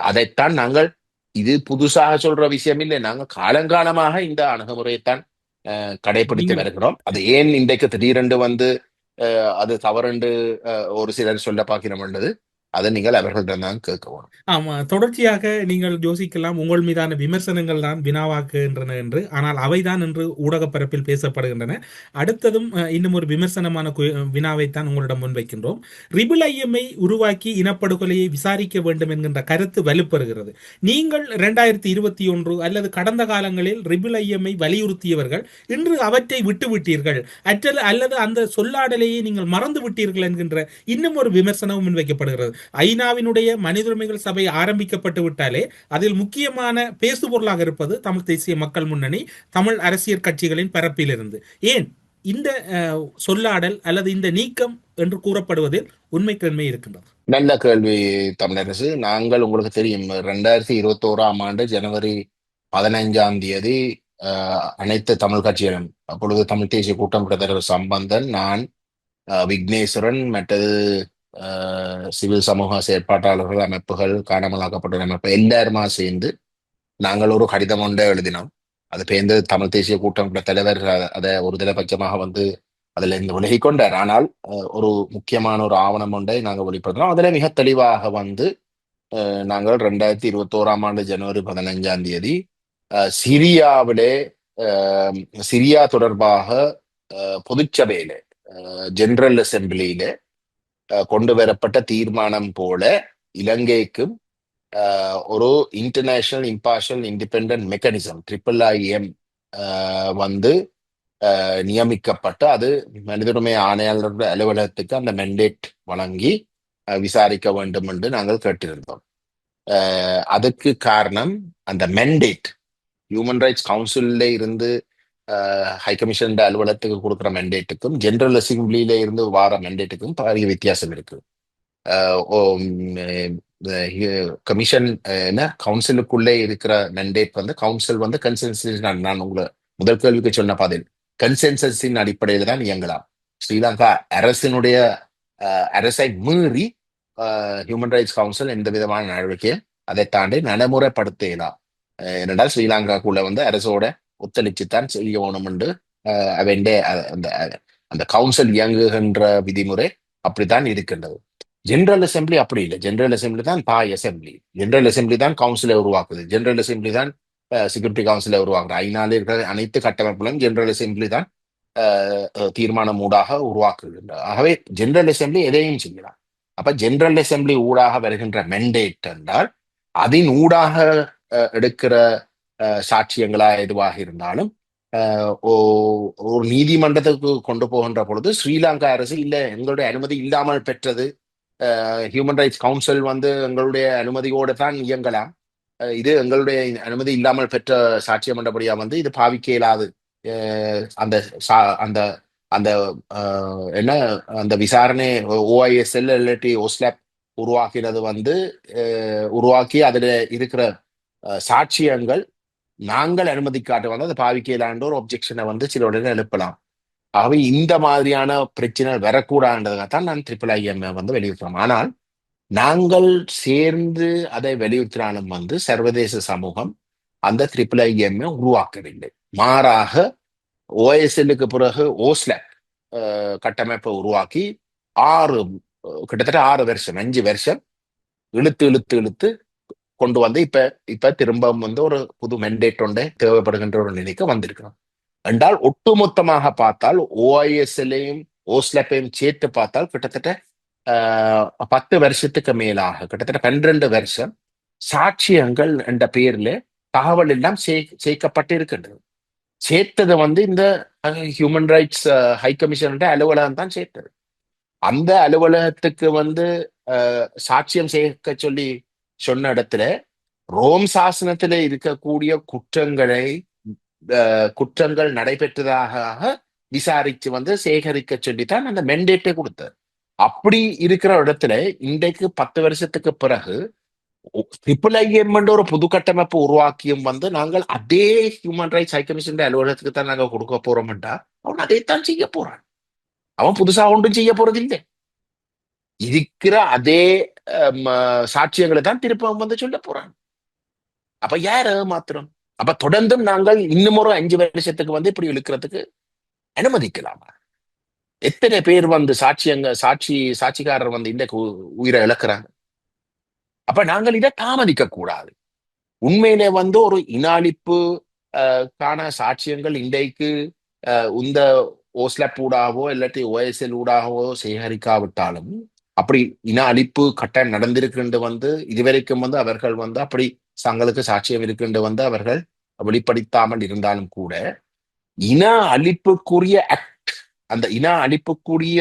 அதைத்தான் நாங்கள், இது புதுசாக சொல்ற விஷயம் இல்லை, நாங்கள் காலங்காலமாக இந்த அணுகுமுறையைத்தான் கடைபிடித்து வருகிறோம். அது ஏன் இன்றைக்கு திடீரென்று வந்து அது தவறுண்டு ஒரு சிலர் சொல்ல பார்க்கிறோம்ன்றது அதை நீங்கள் அவர்களிடம் தான் கேட்கணும். ஆமா, தொடர்ச்சியாக நீங்கள் யோசிக்கலாம் உங்கள் மீதான விமர்சனங்கள் தான் வினாவாக்குகின்றன என்று. ஆனால் அவைதான் என்று ஊடக பரப்பில் பேசப்படுகின்றன. அடுத்ததும் இன்னும் ஒரு விமர்சனமான வினாவைத்தான் உங்களிடம் முன்வைக்கின்றோம். ரிபிள் ஐஎம்ஐ உருவாக்கி இனப்படுகொலையை விசாரிக்க வேண்டும் என்கின்ற கருத்து வலுப்பெறுகிறது. நீங்கள் 2021 அல்லது கடந்த காலங்களில் ரிபிள் ஐஎம்ஐ வலியுறுத்தியவர்கள் இன்று அவற்றை விட்டுவிட்டீர்கள் அல்லது அந்த சொல்லாடலையை நீங்கள் மறந்து விட்டீர்கள் என்கின்ற இன்னும் ஒரு விமர்சனமும் முன்வைக்கப்படுகிறது. ஐநாவினுடைய மனித உரிமைகள் சபை ஆரம்பிக்கப்பட்டு விட்டாலே அதில் முக்கியமான பேசுபொருளாக இருப்பது தமிழ் தேசிய மக்கள் முன்னணி, தமிழ் அரசியல் கட்சிகளின் பரப்பிலிருந்து. ஏன் இந்த சொல்லாடல் அல்லது இந்த நீக்கம் என்று கூறப்படுவதில் உண்மைத்தன்மை இருக்கின்றது? நல்ல கேள்வி தமிழரசு. நாங்கள், உங்களுக்கு தெரியும், 2021 ஜனவரி 15 அனைத்து தமிழ் கட்சிகளும், அப்பொழுது தமிழ் தேசிய கூட்டம் தலைவர் சம்பந்தன், நான், விக்னேஸ்வரன், மற்றது சிவில் சமூக செயற்பாட்டாளர்கள் அமைப்புகள், காணாமலாக்கப்பட்ட அமைப்பு எல்லாருமா சேர்ந்து நாங்கள் ஒரு கடிதம் ஒன்றை எழுதினோம். அது பேர்ந்து தமிழ் தேசிய கூட்டம் தலைவர் அதை ஒரு தலைபட்சமாக வந்து அதுல இருந்து விலகி கொண்டார். ஆனால் ஒரு முக்கியமான ஒரு ஆவணம் ஒன்றை நாங்கள் வெளிப்படுத்தினோம். அதுல மிக தெளிவாக வந்து நாங்கள் 2021 ஜனவரி 15 சிரியாவிலே சிரியா தொடர்பாக பொதுச்சபையில ஜெனரல் அசெம்பிளியில கொண்டு வரப்பட்ட தீர்மானம் போல இலங்கைக்கும் ஒரு international impartial independent mechanism IIM வந்து நியமிக்கப்பட்டு அது மனித உரிமை ஆணையாளர் அலுவலகத்துக்கு அந்த மெண்டேட் வழங்கி விசாரிக்க வேண்டும் என்று நாங்கள் கேட்டிருந்தோம். அதுக்கு காரணம் அந்த மெண்டேட் ஹியூமன் ரைட்ஸ் கவுன்சில்ல இருந்து ஹை கமிஷன் அலுவலகத்துக்கு கொடுக்குற மெண்டேட்டுக்கும் ஜெனரல் அசெம்பிளியில இருந்து வார மெண்டேட்டுக்கும் பாரிய வித்தியாசம் இருக்கு. கமிஷன் கவுன்சிலுக்குள்ளே இருக்கிற மெண்டேட் வந்து கவுன்சில் வந்து கன்சென்சஸ், நான் உங்களை முதல் கேள்விக்கு சொன்ன பாதையில் கன்சென்சஸின் அடிப்படையில தான் இயங்கலாம். ஸ்ரீலங்கா அரசினுடைய அரசை மீறி ஹியூமன் ரைட்ஸ் கவுன்சில் எந்த விதமான நடவடிக்கையும் அதை தாண்டி நடைமுறைப்படுத்தலாம். ஏனென்றால் ஸ்ரீலங்காக்குள்ள வந்து அரசோட ஒத்துழைச்சுத்தான் செய்யணும் என்று அவன் அந்த அந்த கவுன்சில் இயங்குகின்ற விதிமுறை அப்படித்தான் இருக்கின்றது. ஜெனரல் அசெம்பிளி அப்படி இல்லை. ஜெனரல் அசெம்பிளி தான் தாய் அசெம்பிளி. ஜெனரல் அசெம்பிளி தான் கவுன்சிலை உருவாக்குது. ஜெனரல் அசெம்பிளி தான் செக்யூரிட்டி கவுன்சிலை உருவாக்குது. ஐநாவில் இருக்கிற அனைத்து கட்டமைப்புகளும் ஜெனரல் அசெம்பிளி தான் தீர்மானம் ஊடாக உருவாக்குகின்றது. ஆகவே ஜெனரல் அசெம்பிளி எதையும் செய்யலாம். அப்ப ஜெனரல் அசெம்பிளி ஊடாக வருகின்ற மெண்டேட் என்றால் அதன் ஊடாக எடுக்கிற சாட்சியங்களா எதுவாக இருந்தாலும் ஒரு நீதிமன்றத்துக்கு கொண்டு போகின்ற பொழுது ஸ்ரீலங்கா அரசு இல்ல எங்களுடைய அனுமதி இல்லாமல் பெற்றது, ஹியூமன் ரைட்ஸ் கவுன்சில் வந்து எங்களுடைய அனுமதியோடு தான் இயங்கலாம், இது எங்களுடைய அனுமதி இல்லாமல் பெற்ற சாட்சியம் என்றபடியா வந்து இது பாவிக்க இயலாது, அந்த அந்த அந்த என்ன அந்த விசாரணை ஓஐஎஸ்எல் இல்லாட்டி ஓஸ்லாப் உருவாக்கினது வந்து உருவாக்கி அதுல இருக்கிற சாட்சியங்கள் நாங்கள் அனுமதிக்காட்ட வந்து அதை பாவிக்கலான்ற ஒரு ஒப்ஜெக்ஷனை வந்து சில உடனே எழுப்பலாம். ஆகவே இந்த மாதிரியான பிரச்சனை வரக்கூடாதுன்றதுக்காகத்தான் நான் IIIM வந்து வலியுறுத்துறோம். ஆனால் நாங்கள் சேர்ந்து அதை வலியுறுத்தினாலும் வந்து சர்வதேச சமூகம் அந்த IIIM உருவாக்கவில்லை. மாறாக ஓஎஸ்எல்லுக்கு பிறகு ஓஸ்லாப் கட்டமைப்பை உருவாக்கி கிட்டத்தட்ட 6 வருஷம் 5 வருஷம் இழுத்து இழுத்து இழுத்து கொண்டு வந்து இப்ப திரும்ப வந்து ஒரு புது மெண்டேட் ஒன்றே தேவைப்படுகின்ற ஒரு நிலைக்கு வந்திருக்கிறோம். என்றால் ஒட்டுமொத்தமாக பார்த்தால் ஓஐஎஸ்எல்லையும் ஓஸ்லாப்பையும் சேர்த்து பார்த்தால் கிட்டத்தட்ட 10 வருஷத்துக்கு மேலாக கிட்டத்தட்ட 12 வருஷம் சாட்சியங்கள் என்ற பெயர்ல தகவல் எல்லாம் சேர்க்கப்பட்டு இருக்கின்றது. சேர்த்தது வந்து இந்த ஹியூமன் ரைட்ஸ் ஹை கமிஷன் அலுவலகம் தான் சேர்த்தது. அந்த அலுவலகத்துக்கு வந்து சாட்சியம் சேர்க்க சொல்லி சொன்ன இடத்துல ரோம் சாசனத்துல இருக்கக்கூடிய குற்றங்கள் நடைபெற்றதாக விசாரிச்சு வந்து சேகரிக்க சொல்லித்தான் அந்த மெண்டேட்டை கொடுத்தார். அப்படி இருக்கிற இடத்துல இன்றைக்கு 10 வருஷத்துக்கு பிறகு IIIM ஒரு புது கட்டமைப்பு உருவாக்கியும் வந்து நாங்கள் அதே ஹியூமன் ரைட்ஸ் ஹை கமிஷன் அலுவலகத்துக்கு தான் நாங்கள் கொடுக்க போறோம்டா அவன் அதைத்தான் செய்ய போறான். அவன் புதுசா ஒன்றும் செய்ய போறது இல்லை. இருக்கிற அதே சாட்சியங்களை தான் திருப்பம் வந்து சொல்ல போறான். அப்ப யார் மாத்திரம்? அப்ப தொடர்ந்தும் நாங்கள் இன்னும் ஒரு 5 வருஷத்துக்கு வந்து இப்படி இழுக்கிறதுக்கு அனுமதிக்கலாமா? எத்தனை பேர் வந்து சாட்சிக்காரர் வந்து இந்த உயிரை இழக்கிறாங்க. அப்ப நாங்கள் இதை தாமதிக்க கூடாது. உண்மையிலே வந்து ஒரு இன அழிப்பு காண சாட்சியங்கள் இன்றைக்கு இந்த ஓஸ்லாப் ஊடாகவோ இல்லாட்டி ஓஎஸ்எல் ஊடாகவோ சேகரிக்காவிட்டாலும் அப்படி இன அழிப்பு கட்டாயம் நடந்திருக்கின்ற வந்து இதுவரைக்கும் வந்து அவர்கள் வந்து அப்படி தங்களுக்கு சாட்சியம் இருக்கின்ற வந்து அவர்கள் வெளிப்படுத்தாமல் இருந்தாலும் கூட இன அழிப்புக்குரிய ஆக்ட், அந்த இன அழிப்புக்குரிய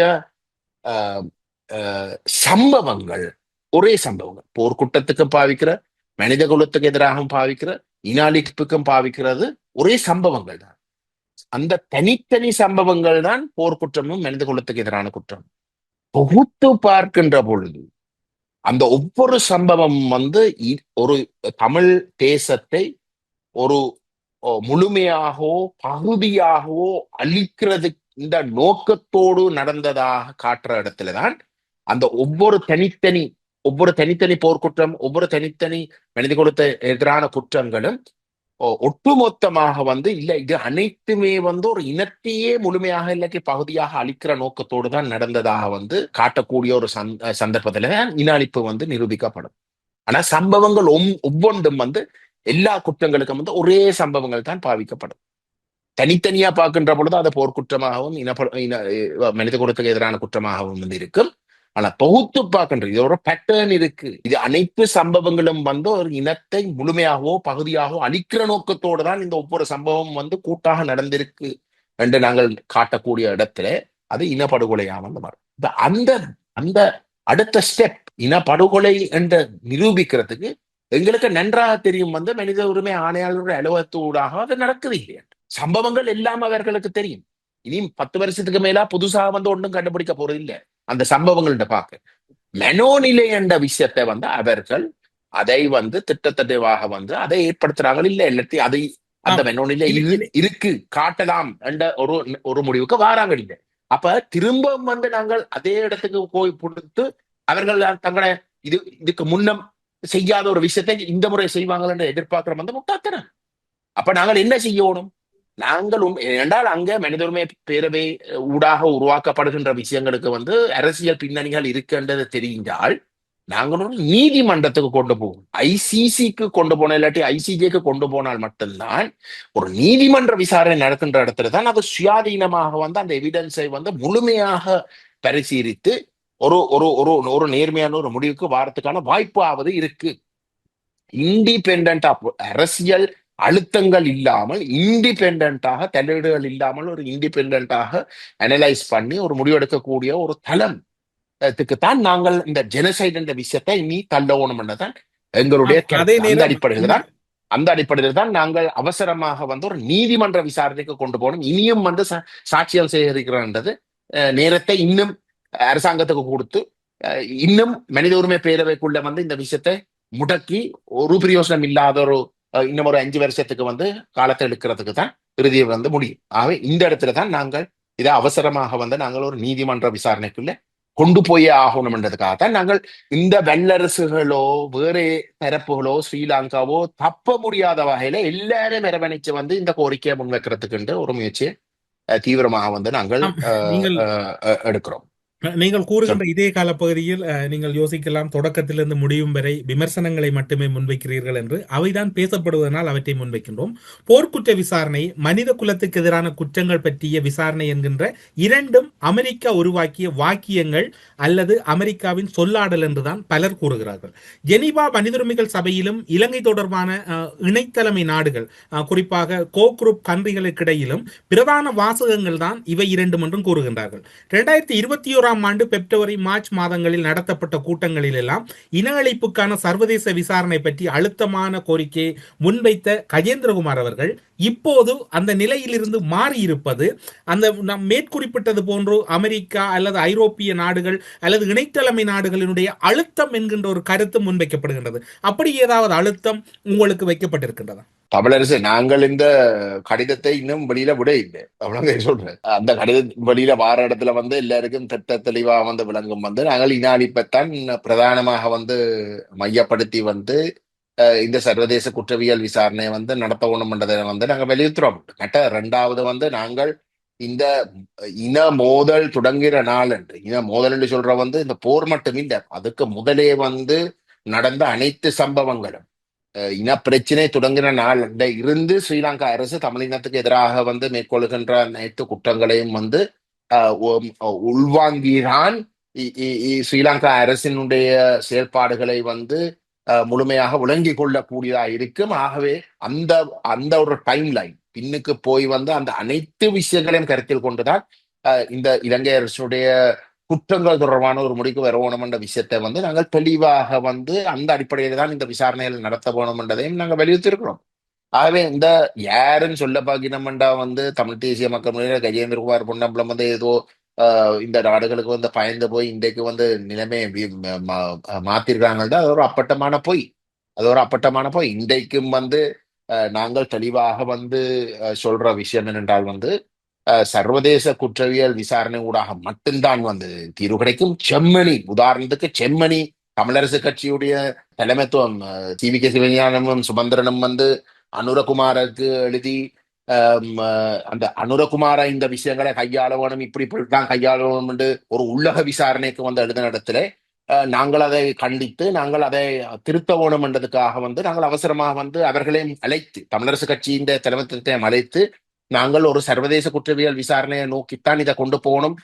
சம்பவங்கள் ஒரே சம்பவங்கள், போர்க்குற்றத்துக்கும் பாவிக்கிற, மனித குலத்துக்கு எதிராகவும் பாவிக்கிற, இன அழிப்புக்கும் பாவிக்கிறது ஒரே சம்பவங்கள் தான். அந்த தனித்தனி சம்பவங்கள் தான் போர்க்குற்றமும் மனித குலத்துக்கு எதிரான குற்றம். தொகுத்து பார்க்கின்ற பொழுது அந்த ஒவ்வொரு சம்பவம் வந்து ஒரு தமிழ் தேசத்தை ஒரு முழுமையாகவோ பகுதியாகவோ அழிக்கிறது இந்த நோக்கத்தோடு நடந்ததாக காட்டுற இடத்துலதான் அந்த ஒவ்வொரு தனித்தனி போர்க்குற்றம், ஒவ்வொரு தனித்தனி மனித குலத்தை எதிரான குற்றங்களும் ஒட்டுமொத்தமாக வந்து இல்ல இது அனைத்துமே வந்து ஒரு இனத்தையே முழுமையாக இல்லாட்டி பகுதியாக அழிக்கிற நோக்கத்தோடு தான் நடந்ததாக வந்து காட்டக்கூடிய ஒரு சந்தர்ப்பத்துல இன அழிப்பு வந்து நிரூபிக்கப்படும். ஆனா சம்பவங்கள் ஒவ்வொன்றும் வந்து எல்லா குற்றங்களுக்கும் வந்து ஒரே சம்பவங்கள் தான் பாவிக்கப்படும். தனித்தனியா பார்க்கின்ற பொழுது அது போர்க்குற்றமாகவும் மனித குலத்துக்கு எதிரான குற்றமாகவும் வந்து இருக்கும். ஆனா தொகுத்து பார்க்கின்ற இது ஒரு பேட்டர்ன் இருக்கு. இது அனைத்து சம்பவங்களும் வந்து ஒரு இனத்தை முழுமையாகவோ பகுதியாகவோ அழிக்கிற நோக்கத்தோடு தான் இந்த ஒவ்வொரு சம்பவம் வந்து கூட்டாக நடந்திருக்கு என்று நாங்கள் காட்டக்கூடிய இடத்துல அது இனப்படுகொலையா வந்து மாறும். அந்த அடுத்த ஸ்டெப் இனப்படுகொலை என்று நிரூபிக்கிறதுக்கு எங்களுக்கு நன்றாக தெரியும் வந்து மனித உரிமை ஆணையாளருடைய அலுவலகத்தூடாக அது நடக்குது இல்லையா. சம்பவங்கள் எல்லாம் அவர்களுக்கு தெரியும். இனி 10 வருஷத்துக்கு மேலா புதுசா வந்து ஒன்றும் கண்டுபிடிக்க போறது இல்லை. அந்த சம்பவங்கள்ட்ட பார்க்க மனோநிலை என்ற விஷயத்தை வந்து அவர்கள் அதை வந்து திட்டத்தட்டவாக வந்து அதை ஏற்படுத்துறாங்க இல்லை இல்லாட்டி அதை அந்த மனோநிலை இருக்கு காட்டலாம் என்ற ஒரு முடிவுக்கு வாராங்க இல்லை. அப்ப திரும்பவும் வந்து நாங்கள் அதே இடத்துக்கு போய் கொடுத்து அவர்கள் தங்களை இதுக்கு முன்னம் செய்யாத ஒரு விஷயத்தை இந்த முறை செய்வாங்கன்னு எதிர்பார்க்கிற வந்து முட்டாத்தனம். அப்ப நாங்கள் என்ன செய்யணும்? நாங்கள் என்றால் அங்க மனித உரிமை பேரவை ஊடாக உருவாக்கப்படுகின்ற விஷயங்களுக்கு வந்து அரசியல் பின்னணிகள் இருக்கின்றது தெரிந்தால் நாங்கள் ஒரு நீதிமன்றத்துக்கு கொண்டு போவோம். ஐசிசிக்கு கொண்டு போன இல்லாட்டி ஐசிஜேக்கு கொண்டு போனால் மட்டும்தான் ஒரு நீதிமன்ற விசாரணை நடக்கின்ற இடத்துல தான் அது சுயாதீனமாக வந்து அந்த எவிடன்ஸை வந்து முழுமையாக பரிசீலித்து ஒரு ஒரு ஒரு ஒரு நேர்மையான ஒரு முடிவுக்கு வாரத்துக்கான வாய்ப்பாவது இருக்கு. இண்டிபெண்டா அரசியல் அழுத்தங்கள் இல்லாமல் இண்டிபெண்டாக தலையீடுகள் இல்லாமல் ஒரு இண்டிபெண்டாக அனலைஸ் பண்ணி ஒரு முடிவெடுக்கக்கூடிய ஒரு தளம் தான் நாங்கள் இந்த ஜெனசைட் என்ற விஷயத்தை இனி தள்ளவோணும் என்றதான் எங்களுடைய அந்த அடிப்படையில் தான் நாங்கள் அவசரமாக வந்து ஒரு நீதிமன்ற விசாரணைக்கு கொண்டு போகணும். இனியும் வந்து சாட்சியம் சேகரிக்கிறன்றது நேரத்தை இன்னும் அரசாங்கத்துக்கு கொடுத்து இன்னும் மனித உரிமை பேரவைக்குள்ள வந்து இந்த விஷயத்தை முடக்கி ஒரு பிரயோசனம் இல்லாத ஒரு இன்னும் ஒரு 5 வருஷத்துக்கு வந்து காலத்தை எடுக்கிறதுக்கு தான் இறுதியை வந்து முடியும். ஆகவே இந்த இடத்துல தான் நாங்கள் இதை அவசரமாக வந்து நாங்கள் ஒரு நீதிமன்ற விசாரணைக்குள்ள கொண்டு போயே ஆகணும்ன்றதுக்காக தான் நாங்கள் இந்த வல்லரசுகளோ வேறு தரப்புகளோ ஸ்ரீலங்காவோ தப்ப முடியாத வகையில எல்லாரும் அரவணைச்சு வந்து இந்த கோரிக்கையை முன்வைக்கிறதுக்கு ஒரு முயற்சியை தீவிரமாக வந்து நாங்கள் எடுக்கிறோம். நீங்கள் கூறுகின்ற இதே காலப்பகுதியில் நீங்கள் யோசிக்கலாம், தொடக்கத்திலிருந்து முடியும் வரை விமர்சனங்களை மட்டுமே முன்வைக்கிறீர்கள் என்று. அவைதான் பேசப்படுவதனால் அவற்றை முன்வைக்கின்றோம். போர்க்குற்ற விசாரணை, மனித குலத்துக்கு எதிரான குற்றங்கள் பற்றிய விசாரணை என்கின்ற இரண்டும் அமெரிக்கா உருவாக்கிய வாக்கியங்கள் அல்லது அமெரிக்காவின் சொல்லாடல் என்றுதான் பலர் கூறுகிறார்கள். ஜெனீவா மனித உரிமைகள் சபையிலும் இலங்கை தொடர்பான இணைத்தலைமை நாடுகள், குறிப்பாக கோக்ரூப் கன்றிகளுக்கிடையிலும் பிரதான வாசகங்கள் தான் இவை இரண்டும் என்றும் கூறுகின்றார்கள். 2021 ஆண்டு பிப்ரவரி மார்ச் மாதங்களில் நடத்தப்பட்ட கூட்டங்களில் எல்லாம் இன அழிப்புக்கான சர்வதேச விசாரணை பற்றி அழுத்தமான கோரிக்கையை முன்வைத்த கஜேந்திரகுமார் அவர்கள் இப்போது அந்த நிலையிலிருந்து மாறி இருப்பது, அந்த மேற்குறிப்பிட்டது போன்று அமெரிக்கா அல்லது ஐரோப்பிய நாடுகள் அல்லது இணைத்தலைமை நாடுகளினுடைய அழுத்தம் என்கின்ற ஒரு கருத்து முன்வைக்கப்படுகின்றது. அப்படி ஏதாவது அழுத்தம் உங்களுக்கு வைக்கப்பட்டிருக்கின்றதா? தமிழரசு, நாங்கள் இந்த கடிதத்தை இன்னும் வெளியில விட இல்லை, அவ்வளவு சொல்றேன். அந்த கடித வெளியில வார இடத்துல வந்து எல்லாருக்கும் திட்ட தெளிவா வந்து விளங்கும் வந்து நாங்கள் இன அழிப்பைத்தான் பிரதானமாக வந்து மையப்படுத்தி வந்து இந்த சர்வதேச குற்றவியல் விசாரணையை வந்து நடத்தணும்ன்றதை வந்து நாங்கள் வலியுறுத்துறோம். ரெண்டாவது வந்து நாங்கள் இந்த இன மோதல் தொடங்குகிற நாள் என்று, இன மோதல் என்று சொல்ற வந்து இந்த போர் மட்டும் இல்லை, அதுக்கு முதலே வந்து நடந்த அனைத்து சம்பவங்களும் இன பிரச்சனை தொடங்கின நாள் இருந்து ஸ்ரீலங்கா அரசு தமிழினத்துக்கு எதிராக வந்து மேற்கொள்கின்ற அனைத்து குற்றங்களையும் வந்து உள்வாங்கிதான் ஸ்ரீலங்கா அரசினுடைய செயல்பாடுகளை வந்து முழுமையாக விளங்கி கொள்ளக்கூடியதா இருக்கும். ஆகவே அந்த அந்த ஒரு டைம் லைன் பின்னுக்கு போய் வந்து அந்த அனைத்து விஷயங்களையும் கருத்தில் கொண்டுதான் இந்த இலங்கை அரசுடைய குற்றங்கள் தொடர்பான ஒரு முடிக்கு வரணும் என்ற விஷயத்தை வந்து நாங்கள் தெளிவாக வந்து அந்த அடிப்படையில தான் இந்த விசாரணைகள் நடத்த வேணும் என்றதையும் நாங்கள் வலியுறுத்திருக்கிறோம். ஆகவே இந்த யாருன்னு சொல்ல பாக்கினம்டா வந்து தமிழ் தேசிய மக்கள் முன்னணி கஜேந்திரகுமார் பொன்னம்பலம் வந்து ஏதோ இந்த நாடுகளுக்கு வந்து பயந்து போய் இன்றைக்கு வந்து நிலைமை மாத்திருக்காங்கள்தான் அது ஒரு அப்பட்டமான பொய். அது ஒரு அப்பட்டமான பொய். இன்றைக்கும் வந்து நாங்கள் தெளிவாக வந்து சொல்ற விஷயம் என்னென்றால் வந்து சர்வதேச குற்றவியல் விசாரணை ஊடாக மட்டும்தான் வந்து தீர்வு கிடைக்கும். செம்மணி, உதாரணத்துக்கு செம்மணி தமிழரசு கட்சியுடைய தலைமைத்துவம் சி.வி.கே. சிவஞானமும் சுமந்திரனும் வந்து அனுரகுமாருக்கு எழுதி அந்த அனுரகுமார இந்த விஷயங்களை கையாள வேணும், இப்படிதான் கையாள வேணும் என்று ஒரு உள்ளக விசாரணைக்கு வந்து எழுதின இடத்துல நாங்கள் அதை கண்டித்து நாங்கள் அதை திருத்த வேணும் என்றதுக்காக வந்து நாங்கள் அவசரமாக வந்து அவர்களையும் அழைத்து, தமிழரசு கட்சியின் தலைமைத்துவத்தையும் அழைத்து நாங்கள் ஒரு சர்வதேச குற்றவியல் விசாரணையை நோக்கித்தான் இதை கொண்டு போகணும்.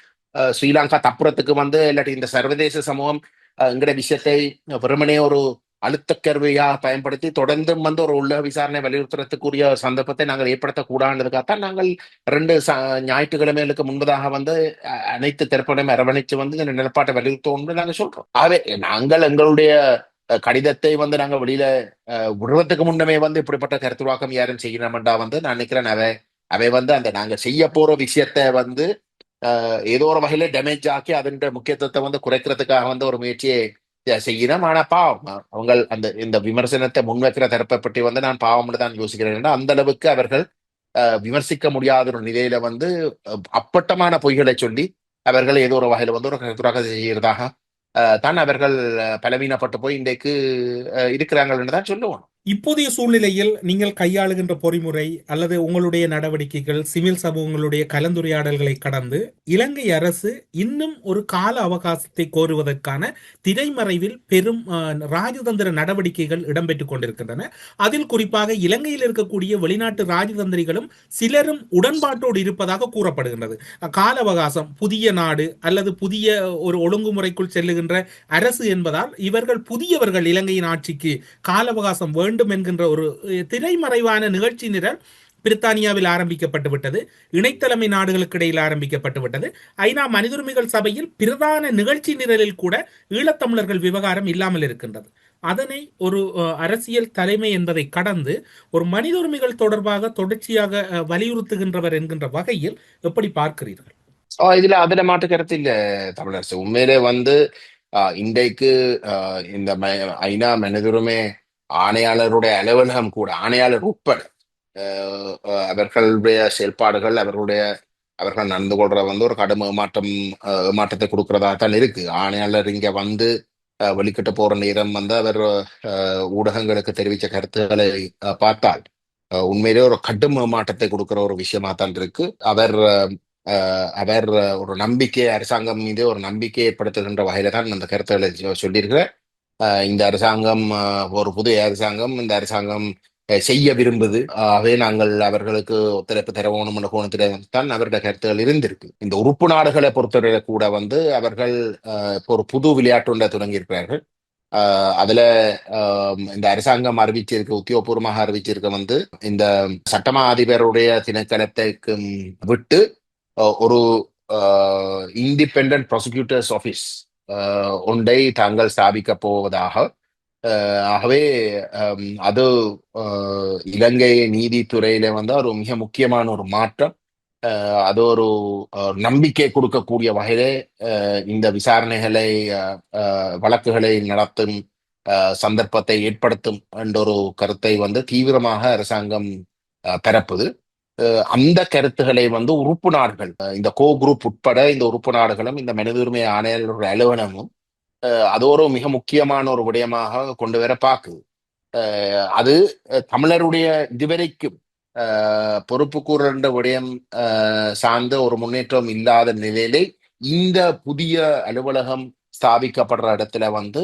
ஸ்ரீலங்கா தப்புறத்துக்கு வந்து இல்லாட்டி இந்த சர்வதேச சமூகம் என்கிற விஷயத்தை வெறுமனே ஒரு அழுத்த கருவியாக பயன்படுத்தி தொடர்ந்தும் வந்து ஒரு உள்ள விசாரணை வலியுறுத்துறதுக்குரிய சந்தர்ப்பத்தை நாங்கள் ஏற்படுத்தக்கூடாதுக்காகத்தான் நாங்கள் 2 ஞாயிற்றுக்கிழமைகளுக்கு முன்பதாக வந்து அனைத்து தரப்புகளையும் அரவணைச்சு வந்து இந்த நிலப்பாட்டை வலியுறுத்தோம்னு நாங்கள் சொல்றோம். ஆகவே நாங்கள் எங்களுடைய கடிதத்தை வந்து நாங்கள் வெளியில விடுறதுக்கு முன்னமே வந்து இப்படிப்பட்ட கருத்துருவாக்கம் யாரும் செய்யணும்டா வந்து நான் நினைக்கிறேன் அவை வந்து அந்த நாங்க செய்ய போற விஷயத்த வந்து ஏதோ ஒரு வகையில டேமேஜ் ஆக்கி அதன் முக்கியத்துவத்தை வந்து குறைக்கிறதுக்காக வந்து ஒரு முயற்சியை செய்யணும். ஆனா பாவம் அவங்க அந்த இந்த விமர்சனத்தை முன்வைக்கிற தரப்பை பற்றி வந்து நான் பாவம்னு தான் யோசிக்கிறேன். அந்த அளவுக்கு அவர்கள் விமர்சிக்க முடியாத ஒரு நிலையில வந்து அப்பட்டமான பொய்களை சொல்லி அவர்கள் ஏதோ ஒரு வகையில் வந்து ஒரு கருத்துராக செய்கிறதாக தான் அவர்கள் பலவீனப்பட்டு போய் இன்றைக்கு இருக்கிறார்கள் என்று தான் சொல்லுவோம். இப்போதைய சூழ்நிலையில் நீங்கள் கையாளுகின்ற பொறிமுறை அல்லது உங்களுடைய நடவடிக்கைகள் சிவில் சமூகங்களுடைய கலந்துரையாடல்களை கடந்து இலங்கை அரசு இன்னும் ஒரு கால அவகாசத்தை கோருவதற்கான திரைமறைவில் பெரும் ராஜதந்திர நடவடிக்கைகள் இடம்பெற்றுக் கொண்டிருக்கின்றன. அதில் குறிப்பாக இலங்கையில் இருக்கக்கூடிய வெளிநாட்டு ராஜதந்திரிகளும் சிலரும் உடன்பாட்டோடு இருப்பதாக கூறப்படுகின்றது. கால அவகாசம், புதிய நாடு அல்லது புதிய ஒரு ஒழுங்குமுறைக்குள் செல்லுகின்ற அரசு என்பதால் இவர்கள் புதியவர்கள் இலங்கையின் ஆட்சிக்கு கால அவகாசம் வேண்டும் என்கின்ற ஒரு திரைமறைவான நிகழ்ச்சி நிரல் பிரித்தானியாவில் ஆரம்பிக்கப்பட்டு விட்டது. இணைத்தலைமை நாடுகளுக்கு இடையில் ஆரம்பிக்கப்பட்டு விட்டது. ஐநா மனித உரிமைகள் சபையில் பிரதான நிகழ்ச்சி நிரலில் கூட ஈழத்தமிழர்கள் விவகாரம் இல்லாமல் இருக்கின்றது. அதனை ஒரு அரசியல் தலைமை என்பதை கடந்து ஒரு மனித உரிமைகள் தொடர்பாக தொடர்ச்சியாக வலியுறுத்துகின்றவர் என்கின்ற வகையில் எப்படி பார்க்கிறீர்கள்? இதுல அதுல மாற்று கருத்து இல்ல தமிழரசு. உண்மையிலே வந்து இன்றைக்கு இந்த ஐநா மனிதுரிமை ஆணையாளருடைய அலுவலகம் கூட, ஆணையாளர் உட்பட அவர்களுடைய செயல்பாடுகள், அவர்கள் நடந்து கொள்ற வந்து ஒரு கடும் ஏமாற்றத்தை கொடுக்கறதா தான் இருக்கு. ஆணையாளர் இங்க வந்து வெளிக்கிட்டு போற நேரம் வந்து அவர் ஊடகங்களுக்கு தெரிவித்த கருத்துக்களை பார்த்தால் உண்மையிலே ஒரு கடும் ஏமாற்றத்தை கொடுக்கிற ஒரு விஷயமா தான் இருக்கு. அவர் ஒரு நம்பிக்கை, அரசாங்கம் மீது ஒரு நம்பிக்கை ஏற்படுத்துகின்ற வகையில தான் அந்த கருத்துக்களை சொல்லியிருக்கிற. இந்த அரசாங்கம் ஒரு புதிய அரசாங்கம், இந்த அரசாங்கம் செய்ய விரும்புது, ஆகவே நாங்கள் அவர்களுக்கு ஒத்துழைப்பு தரவோணும் என்ற கோணத்தில தான் அவருடைய கருத்துகள் இருந்திருக்கு. இந்த உறுப்பு நாடுகளை பொறுத்தவரை கூட வந்து அவர்கள் இப்போ ஒரு புது விளையாட்டு ஒன்றை தொடங்கியிருக்கிறார்கள். அதுல இந்த அரசாங்கம் அறிவிச்சிருக்க, உத்தியோகபூர்வமாக அறிவிச்சிருக்க வந்து இந்த சட்டமா அதிபருடைய திணைக்களத்தைக்கு விட்டு ஒரு இண்டிபெண்டன்ட் ப்ராசிக்யூட்டர்ஸ் ஆஃபீஸ் ஒன்றை தாங்கள் ஸ்தாபிக்க போவதாக. ஆகவே அது இலங்கை நீதித்துறையில வந்து ஒரு மிக முக்கியமான ஒரு மாற்றம். அது ஒரு நம்பிக்கை கொடுக்கக்கூடிய வகையிலே இந்த விசாரணைகளை, வழக்குகளை நடத்தும் சந்தர்ப்பத்தை ஏற்படுத்தும் என்ற ஒரு கருத்தை வந்து தீவிரமாக அரசாங்கம் பரப்புது. அந்த கருத்துக்களை வந்து உறுப்பு நாடுகள், இந்த கோ குரூப் உட்பட இந்த உறுப்பு நாடுகளும் இந்த மனித உரிமை ஆணையாளர் அலுவலகமும் அது ஒரு மிக முக்கியமான ஒரு விடயமாக கொண்டு வர பார்க்குது. அது தமிழருடைய இதுவரைக்கும் பொறுப்பு கூறுகின்ற விடயம் சார்ந்த ஒரு முன்னேற்றம் இல்லாத நிலையிலே இந்த புதிய அலுவலகம் ஸ்தாபிக்கப்படுற இடத்துல வந்து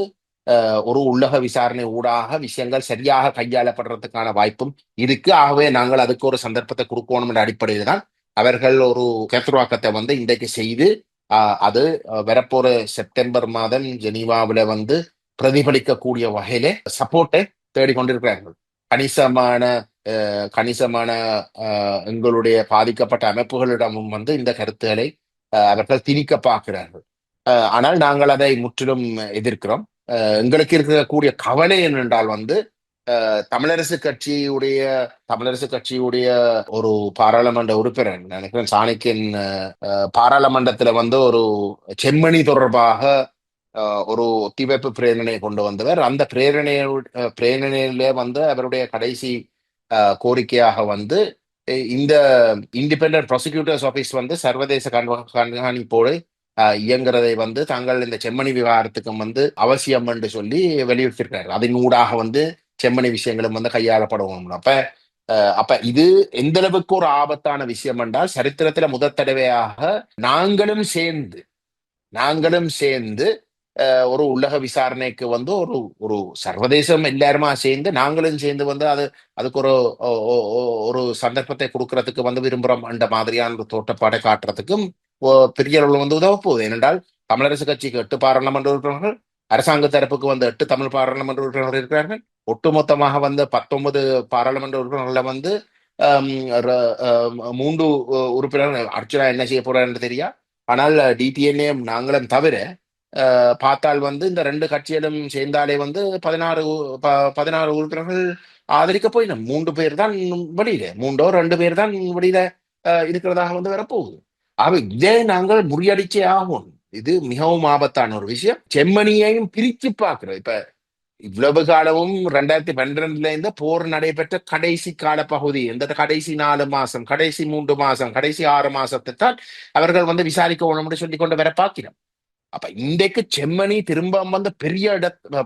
ஒரு உள்ளக விசாரணை ஊடாக விஷயங்கள் சரியாக கையாளப்படுறதுக்கான வாய்ப்பும் இருக்கு. ஆகவே நாங்கள் அதுக்கு ஒரு சந்தர்ப்பத்தை கொடுக்கணும் என்ற அடிப்படையில் தான் அவர்கள் ஒரு கருத்துருவாக்கத்தை வந்து இன்றைக்கு செய்து அது வரப்போற செப்டம்பர் மாதம் ஜெனீவாவில வந்து பிரதிபலிக்கக்கூடிய வகையிலே சப்போர்ட்டை தேடிக்கொண்டிருக்கிறார்கள். கணிசமான எங்களுடைய பாதிக்கப்பட்ட அமைப்புகளிடமும் வந்து இந்த கருத்துக்களை அவர்கள் திணிக்க பார்க்கிறார்கள். ஆனால் நாங்கள் அதை முற்றிலும் எதிர்க்கிறோம். எங்களுக்கு இருக்கக்கூடிய கவலை என்னென்றால் வந்து தமிழரசு கட்சியுடைய ஒரு பாராளுமன்ற உறுப்பினர், நினைக்கிறேன் சாணக்கியன், பாராளுமன்றத்துல வந்து ஒரு செம்மணி தொடர்பாக ஒரு ஒத்திவைப்பு பிரேரணையை கொண்டு வந்தவர். அந்த பிரேரணையிலே வந்து அவருடைய கடைசி கோரிக்கையாக வந்து இந்த இண்டிபெண்டன்ட் ப்ராசிக்யூட்டர்ஸ் ஆஃபீஸ் வந்து சர்வதேச கண்காணிப்போடு இயங்குறதை வந்து தாங்கள் இந்த செம்மணி விவகாரத்துக்கும் வந்து அவசியம் என்று சொல்லி வெளியிட்டிருக்கிறார்கள். அதன் ஊடாக வந்து செம்மணி விஷயங்களும் வந்து கையாளப்படும். அப்ப இது எந்த அளவுக்கு ஒரு ஆபத்தான விஷயம் என்றால், சரித்திரத்துல முதல் தடவையாக நாங்களும் சேர்ந்து ஒரு உலக விசாரணைக்கு வந்து ஒரு சர்வதேசம் எல்லாருமா சேர்ந்து நாங்களும் சேர்ந்து வந்து அதுக்கு ஒரு சந்தர்ப்பத்தை கொடுக்கறதுக்கு வந்து விரும்புறோம் என்ற மாதிரியான ஒரு தோற்றப்பாடை காட்டுறதுக்கும் பெரிய அளவில் வந்து உதவ போகுது. ஏனென்றால் தமிழரசு கட்சிக்கு 8 பாராளுமன்ற உறுப்பினர்கள், அரசாங்க தரப்புக்கு வந்து 8 தமிழ் பாராளுமன்ற உறுப்பினர்கள் இருக்கிறார்கள். ஒட்டுமொத்தமாக வந்து 19 பாராளுமன்ற உறுப்பினர்கள வந்து 3 உறுப்பினர்கள் அர்ச்சனா என்ன செய்ய போறான்னு தெரியா. ஆனால் டிடிஎன்ஏ நாங்களும் தவிர பார்த்தால் வந்து இந்த 2 கட்சியிலும் சேர்ந்தாலே வந்து 16 உறுப்பினர்கள் ஆதரிக்க போயிடும். 3 பேர் தான் வெளியில, 2 பேர் தான் வெளியில இருக்கிறதாக வந்து வரப்போகுது. இதை நாங்கள் முறியடிச்சே ஆகும். இது மிகவும் ஆபத்தான ஒரு விஷயம். செம்மணியையும் பிரிச்சு பார்க்கிறோம். இப்ப இவ்வளவு காலமும் 2012 இருந்து போர் நடைபெற்ற கடைசி கால பகுதி, இந்த கடைசி 4 மாசம், கடைசி 3 மாசம், கடைசி 6 மாசத்தை தான் அவர்கள் வந்து விசாரிக்க வேணும்னு சொல்லி கொண்டு வர பார்க்கிறோம். அப்ப இன்றைக்கு செம்மணி திரும்ப வந்து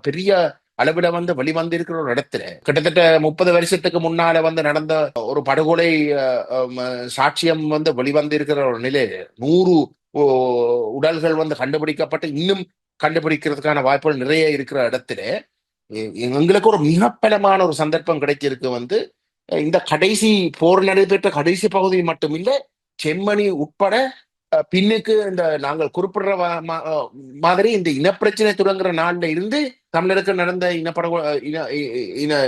பெரிய அளவில வந்து வெளிவந்திருக்கிற ஒரு இடத்துல கிட்டத்தட்ட 30 வருஷத்துக்கு முன்னால வந்து நடந்த ஒரு படுகொலை சாட்சியம் வந்து வெளிவந்திருக்கிற ஒரு நிலையில 100 உடல்கள் வந்து கண்டுபிடிக்கப்பட்டு இன்னும் கண்டுபிடிக்கிறதுக்கான வாய்ப்புகள் நிறைய இருக்கிற இடத்துல எங்களுக்கு ஒரு மிகப்பலமான ஒரு சந்தர்ப்பம் கிடைச்சிருக்கு. வந்து இந்த கடைசி போர் நடைபெற்ற கடைசி பகுதி மட்டும் இல்ல, செம்மணி உட்பட பின்னுக்கு இந்த நாங்கள் குறிப்பிடுற மாதிரி இந்த இனப்பிரச்சனை தொடங்குற நாள்ல இருந்து தமிழருக்கு நடந்த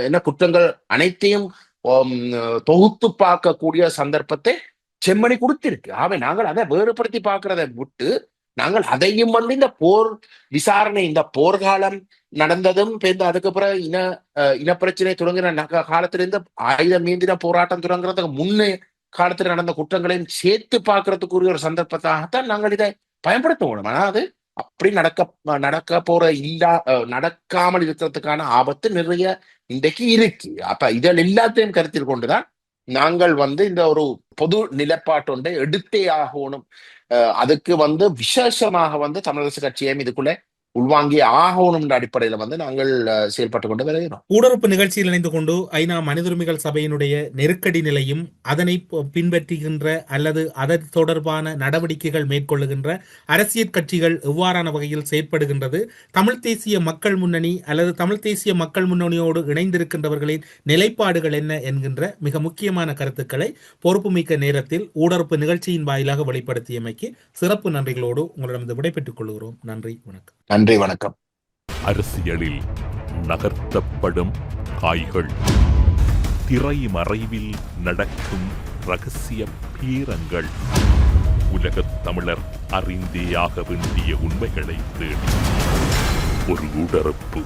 இன குற்றங்கள் அனைத்தையும் தொகுத்து பார்க்கக்கூடிய சந்தர்ப்பத்தை செம்மணி கொடுத்திருக்கு. ஆகவே நாங்கள் அதை வேறுபடுத்தி பார்க்கிறத விட்டு நாங்கள் அதையும் வந்து இந்த போர் விசாரணை, இந்த போர்க்காலம் நடந்ததும் அதுக்கப்புறம் இனப்பிரச்சனை தொடங்கின காலத்திலிருந்து ஆயுதம் மீந்தின போராட்டம் தொடங்குறதுக்கு முன்னே காலத்தில் நடந்த குற்றங்களையும் சேர்த்து பார்க்கறதுக்குரிய ஒரு சந்தர்ப்பத்தாகத்தான் நாங்கள் இதை பயன்படுத்தணும். ஆனால் அது அப்படி நடக்காமல் இருக்கிறதுக்கான ஆபத்து நிறைய இன்றைக்கு இருக்கு. அப்ப இதில் எல்லாத்தையும் கருத்தில் கொண்டுதான் நாங்கள் வந்து இந்த ஒரு பொது நிலைப்பாட்டு ஒன்றை எடுத்தே ஆகணும். அதுக்கு வந்து விசேஷமாக வந்து தமிழரசு கட்சியையும் இதுக்குள்ள உள்வாங்கி ஆகணும் என்ற அடிப்படையில வந்து நாங்கள் செயல்பட்டு கொண்டு வருகிறோம். கூடறுப்பு நிகழ்ச்சியில் இணைந்து கொண்டு ஐநா மனித உரிமைகள் சபையினுடைய நெருக்கடி நிலையும் அதனை பின்பற்றுகின்ற அல்லது அதன் தொடர்பான நடவடிக்கைகள் மேற்கொள்ளுகின்ற அரசியல் கட்சிகள் எவ்வாறான வகையில் செயற்படுகின்றது, தமிழ் தேசிய மக்கள் முன்னணி அல்லது தமிழ் தேசிய மக்கள் முன்னணியோடு இணைந்திருக்கின்றவர்களின் நிலைப்பாடுகள் என்ன என்கின்ற மிக முக்கியமான கருத்துக்களை பொறுப்புமிக்க நேரத்தில் ஊடறுப்பு நிகழ்ச்சியின் வாயிலாக வெளிப்படுத்தியமைக்கு சிறப்பு நன்றிகளோடு உங்களிடம் விடைபெற்றுக் கொள்கிறோம். நன்றி, வணக்கம். நன்றி, வணக்கம். அரசியலில் நகர்த்தப்படும் காய்கள், திரைமறைவில் நடக்கும் ரகசிய பீரங்கள், உலகத் தமிழர் அறிந்தேயாக வேண்டிய உண்மைகளை தேடி ஒரு ஊடறுப்பு.